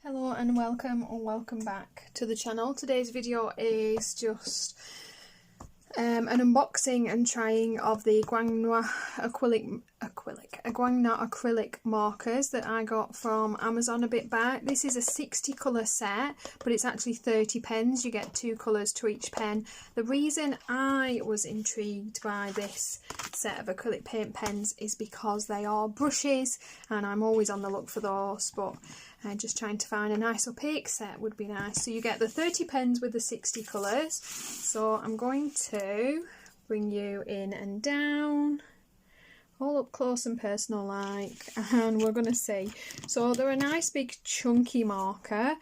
Hello and welcome back to the channel. Today's video is just an unboxing and trying of the Guangna acrylic markers that I got from Amazon a bit back. This is a 60 colour set, but it's actually 30 pens. You get 2 colours to each pen. The reason I was intrigued by this set of acrylic paint pens is because they are brushes, and I'm always on the look for those, but just trying to find a nice opaque set would be nice. So you get the 30 pens with the 60 colours. So I'm going to bring you in and down, all up close and personal like, and we're going to see. So they're a nice big chunky marker,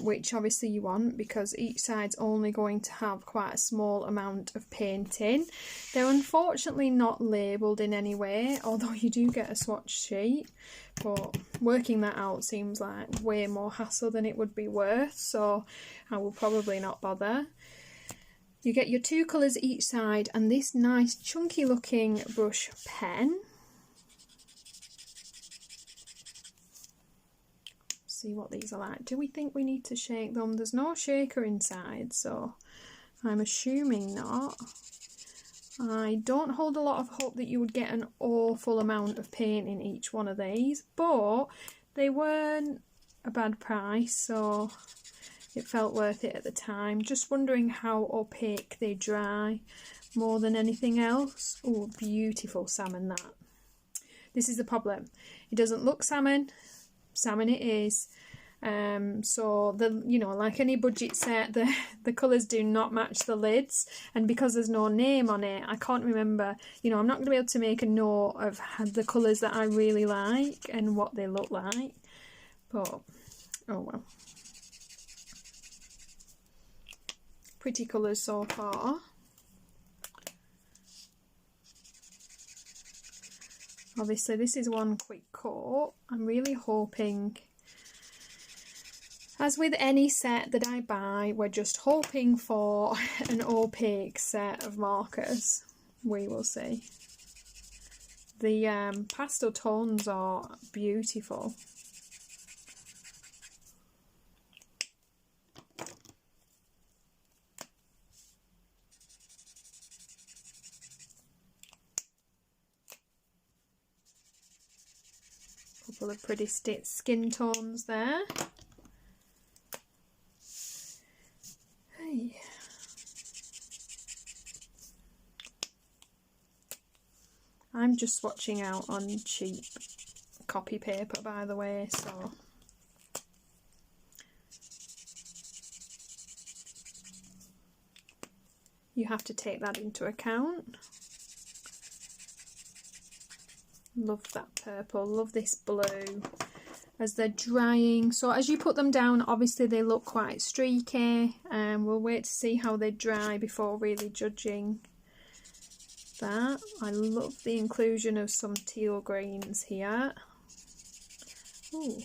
which obviously you want because each side's only going to have quite a small amount of painting. They're unfortunately not labelled in any way, although you do get a swatch sheet, but working that out seems like way more hassle than it would be worth, so I will probably not bother. You get your 2 colours each side and this nice chunky looking brush pen. See what these are like. Do we think we need to shake them? There's no shaker inside, so I'm assuming not. I don't hold a lot of hope that you would get an awful amount of paint in each one of these, but they weren't a bad price, so it felt worth it at the time. Just wondering how opaque they dry more than anything else. Oh, beautiful salmon that. This is the problem. It doesn't look salmon. Salmon it is. So like any budget set, the colours do not match the lids, and because there's no name on it, I can't remember, I'm not going to be able to make a note of the colours that I really like and what they look like, but oh well. Pretty colours so far. Obviously this is one quick coat. I'm really hoping, as with any set that I buy, we're just hoping for an opaque set of markers. We will see. The pastel tones are beautiful. Couple of pretty skin tones there. Hey. I'm just swatching out on cheap copy paper, by the way, so you have to take that into account. Love that purple, love this blue as they're drying. So as you put them down, obviously they look quite streaky, and we'll wait to see how they dry before really judging that. I love the inclusion of some teal greens here. Ooh,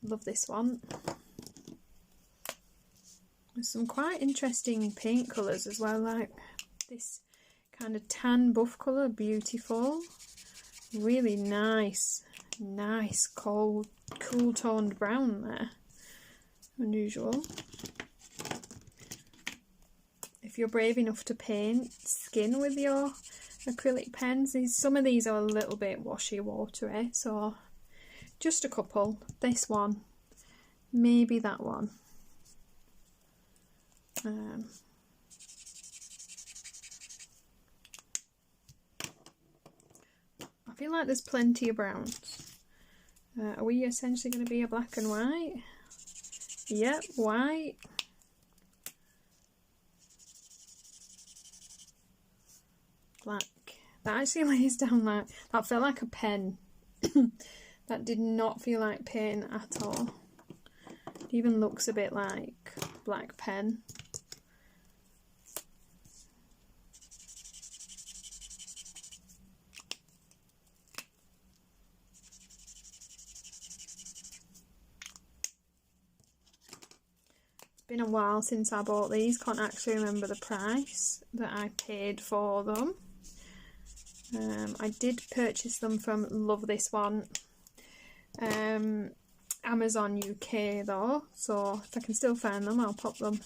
love this one. There's some quite interesting paint colours as well, like this kind of tan buff colour, beautiful. Really nice cool toned brown there. Unusual. If you're brave enough to paint skin with your acrylic pens, some of these are a little bit washy watery, so just a couple. This one, maybe that one. I feel like there's plenty of browns. Are we essentially going to be a black and white? Yep, white. Black. That actually lays down like, that felt like a pen. That did not feel like paint at all. It even looks a bit like black pen. Been a while since I bought these, can't actually remember the price that I paid for them. I did purchase them from Love This One. Amazon UK though, so if I can still find them I'll pop them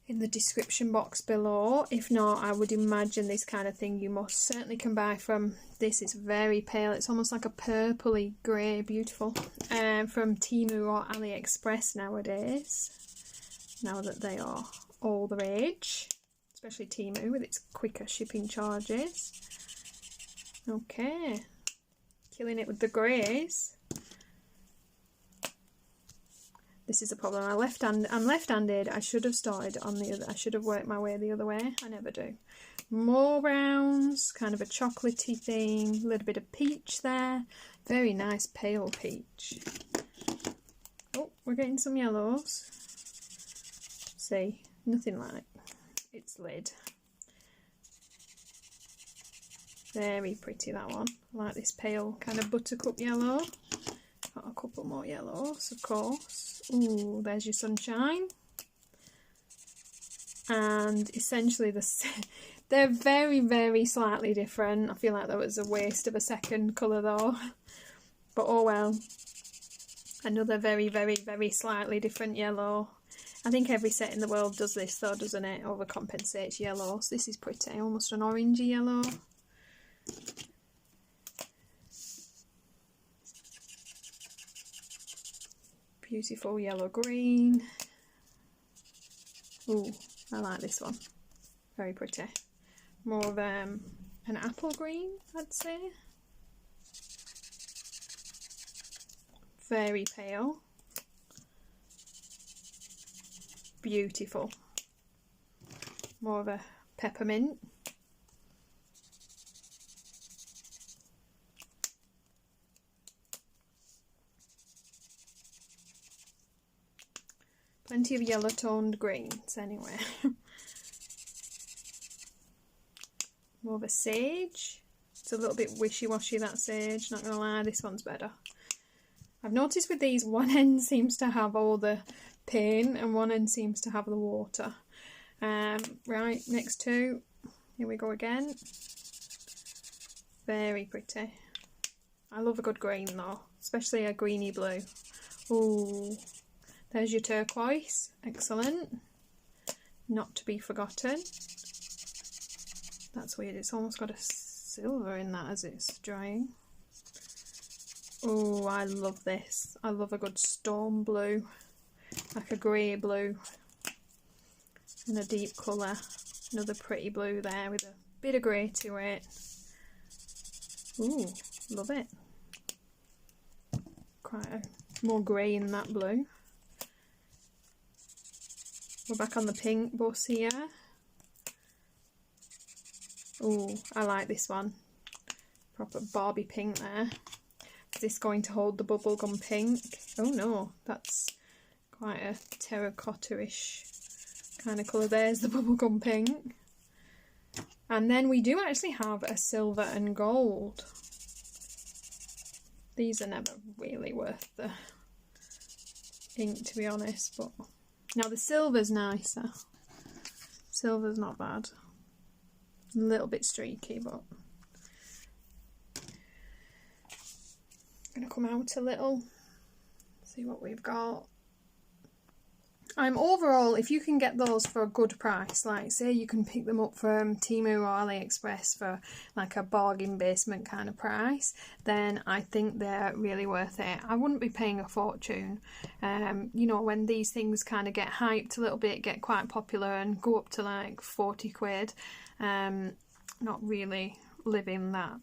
in the description box below. If not, I would imagine this kind of thing you most certainly can buy from, this is very pale, it's almost like a purpley grey, beautiful, from Temu or AliExpress nowadays, now that they are all the rage, especially Temu with its quicker shipping charges. Okay, killing it with the greys. This is a problem. I'm left-handed. I should have started on the other. I should have worked my way the other way. I never do. More browns, kind of a chocolatey thing. A little bit of peach there. Very nice pale peach. Oh, we're getting some yellows. See, nothing like its lid. Very pretty, that one. I like this pale kind of buttercup yellow. Got a couple more yellows, of course. Ooh, there's your sunshine. And essentially they're very, very slightly different. I feel like that was a waste of a second colour though. But oh well. Another very, very, very slightly different yellow. I think every set in the world does this though, doesn't it? Overcompensates yellows. This is pretty, almost an orangey yellow. Beautiful yellow green. Ooh, I like this one. Very pretty. More of an apple green, I'd say. Very pale. Beautiful. More of a peppermint. Plenty of yellow toned greens anyway. More of a sage. It's a little bit wishy-washy, that sage, not gonna lie, this one's better. I've noticed with these, one end seems to have all the paint and one end seems to have the water. Right, next two, here we go again. Very pretty. I love a good green though, especially a greeny blue. Ooh. There's your turquoise, excellent, not to be forgotten. That's weird, it's almost got a silver in that as it's drying. Oh, I love this. I love a good storm blue, like a grey blue, and a deep colour. Another pretty blue there with a bit of grey to it. Ooh, love it. Quite a more grey in that blue. We're back on the pink bus here. Oh, I like this one. Proper Barbie pink there. Is this going to hold the bubblegum pink? Oh no, that's quite a terracotta-ish kind of colour. There's the bubblegum pink. And then we do actually have a silver and gold. These are never really worth the ink, to be honest, but now the silver's nicer. Silver's not bad. A little bit streaky, but I'm gonna come out a little, see what we've got. Overall, if you can get those for a good price, like say you can pick them up from Temu or AliExpress for like a bargain basement kind of price, then I think they're really worth it. I wouldn't be paying a fortune. You know, when these things kind of get hyped a little bit, get quite popular and go up to like 40 quid, not really living that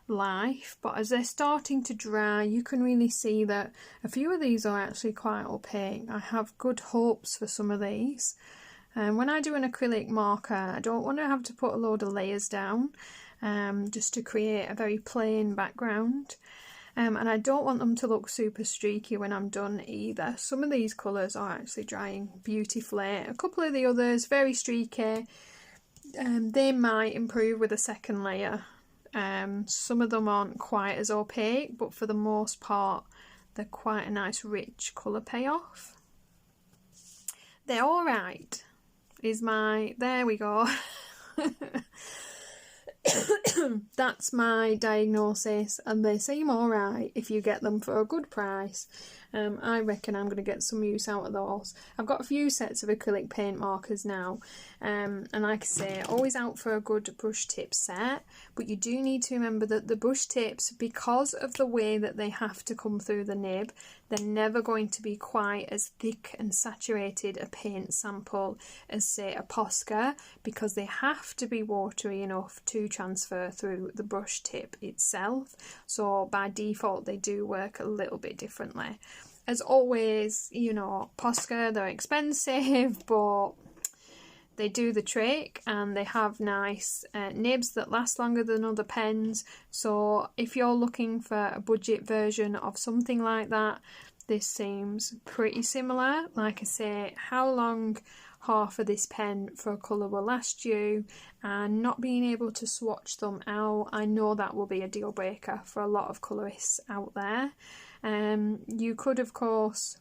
life, but as they're starting to dry, you can really see that a few of these are actually quite opaque. I have good hopes for some of these. And when I do an acrylic marker, I don't want to have to put a load of layers down, just to create a very plain background. And I don't want them to look super streaky when I'm done either. Some of these colours are actually drying beautifully. A couple of the others, very streaky. They might improve with a second layer. Some of them aren't quite as opaque, but for the most part they're quite a nice rich colour payoff. They're alright, is my, there we go. That's my diagnosis, and they seem alright if you get them for a good price. I reckon I'm going to get some use out of those. I've got a few sets of acrylic paint markers now, and like I say, always out for a good brush tip set, but you do need to remember that the brush tips, because of the way that they have to come through the nib, they're never going to be quite as thick and saturated a paint sample as, say, a Posca, because they have to be watery enough to transfer through the brush tip itself. So by default they do work a little bit differently. As always, you know, Posca, they're expensive, but they do the trick, and they have nice nibs that last longer than other pens. So if you're looking for a budget version of something like that, this seems pretty similar. Like I say, how long half of this pen for a colour will last you, and not being able to swatch them out, I know that will be a deal breaker for a lot of colourists out there. You could of course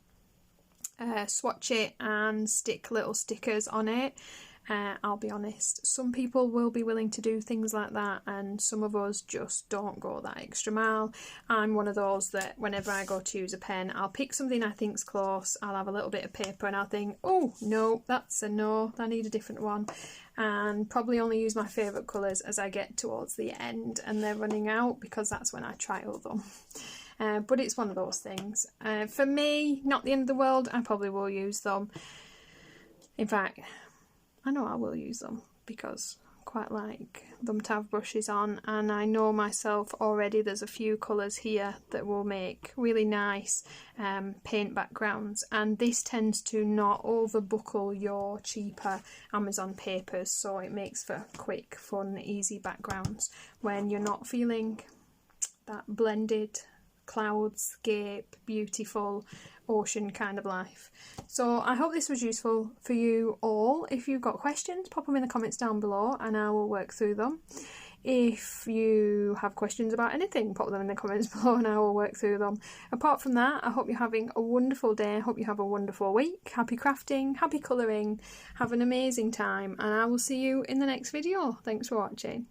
swatch it and stick little stickers on it. I'll be honest, some people will be willing to do things like that, and some of us just don't go that extra mile. I'm one of those that whenever I go to use a pen, I'll pick something I think's close, I'll have a little bit of paper and I'll think, oh no, that's a no, I need a different one, and probably only use my favourite colours as I get towards the end and they're running out, because that's when I trial them. But it's one of those things. For me, not the end of the world. I probably will use them. In fact, I know I will use them, because I quite like them to have brushes on, and I know myself already there's a few colours here that will make really nice paint backgrounds, and this tends to not overbuckle your cheaper Amazon papers, so it makes for quick, fun, easy backgrounds when you're not feeling that blended cloudscape, beautiful ocean kind of life. So I hope this was useful for you all. If you've got questions, pop them in the comments down below and I will work through them. If you have questions about anything, pop them in the comments below and I will work through them. Apart from that, I hope you're having a wonderful day. I hope you have a wonderful week. Happy crafting, happy colouring, have an amazing time, and I will see you in the next video. Thanks for watching.